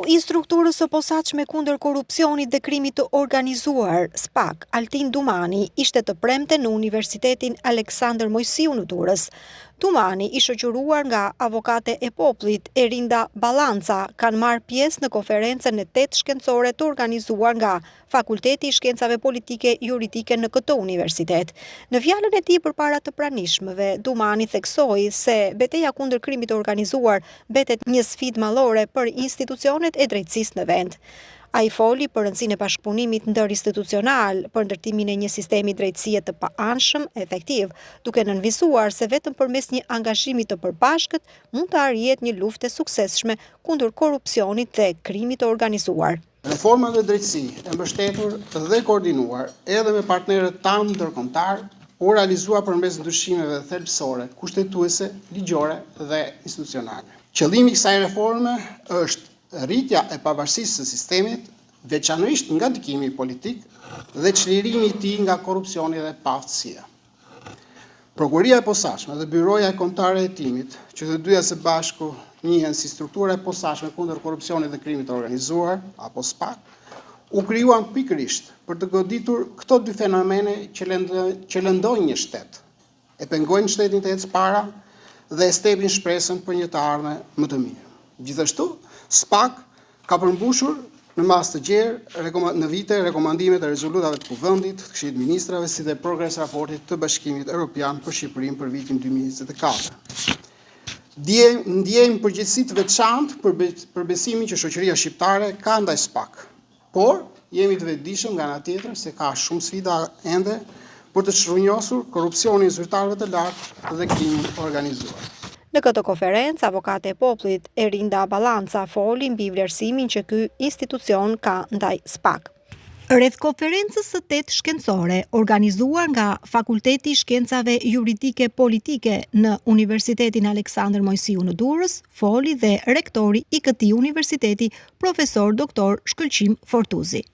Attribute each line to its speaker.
Speaker 1: i strukturës së posaçme kundër korrupsionit dhe krimit të organizuar, SPAK, Altin Dumani, ishte të premte në Universitetin Aleksandër Mojsiu në Durrës. Dumani, i shoqëruar nga avokate e popullit Erinda Ballanca, kanë marrë pjesë në konferencën e 8 shkencore të organizuar nga Fakulteti i Shkencave Politike Juridike në këtë universitet. Në fjalën e tij përpara të pranishmëve, Dumani theksoi se betejë kundër krimit të organizuar betet një sfidë mallore për institucionet e drejtësisë në vend. Ai foli për rëndësinë e bashkëpunimit ndërinstitucional për ndërtimin e një sistemi drejtësie të paanshëm, efektiv, duke nënvizuar se vetëm përmes një angazhimi të përbashkët mund të arrihet një luftë e suksesshme kundër korrupsionit dhe krimit të organizuar.
Speaker 2: Reforma dhe drejtësi e mbështetur dhe koordinuar edhe me partnerët tanë ndërkombëtar u realizua përmes ndryshimeve thelbësore, kushtetuese, ligjore dhe institucionale. Qëllimi i kësaj reforme është rritja e pavarësisë së sistemit, veçanërisht nga ndikimi politik dhe çlirimi i tij nga korrupsioni dhe paaftësia. Prokuria e posaçme dhe Byroja e Kombëtare e Hetimit, që të dyja së bashku njihen si struktura e posaçme kundër korrupsionit dhe krimit të organizuar, apo SPAK, u krijuan pikërisht për të goditur këto dy fenomene që lëndojnë një shtet, e pengojnë shtetin të ecë para dhe e stepin shpresën për një të ardhme më të mirë. Gjithashtu, SPAK ka përmbushur në mas të gjerë në vite rekomandimet e rezolutave të Kuvendit, të Këshillit të Ministrave, si dhe progres raportit të Bashkimit Evropian për Shqipërinë për vitin 2024. Ndjejmë përgjegjësi të veçantë për besimin që shoqëria shqiptare ka ndaj SPAK, por jemi të vetëdijshëm nga ana tjetër se ka shumë sfida ende për të çrrënjosur korrupsionin zyrtarëve të lartë dhe krimin organizuar.
Speaker 1: Në këtë konferencë, avokate e popullit Erinda Ballanca foli mbi vlerësimin që ky institucion ka ndaj SPAK. Rreth konferencës së 8 shkencore, organizuar nga Fakulteti i Shkencave Juridike Politike në Universitetin Aleksandër Mojsiu në Durrës, foli dhe rektori i këtij universiteti, profesor doktor Shkëlqim Fortuzi.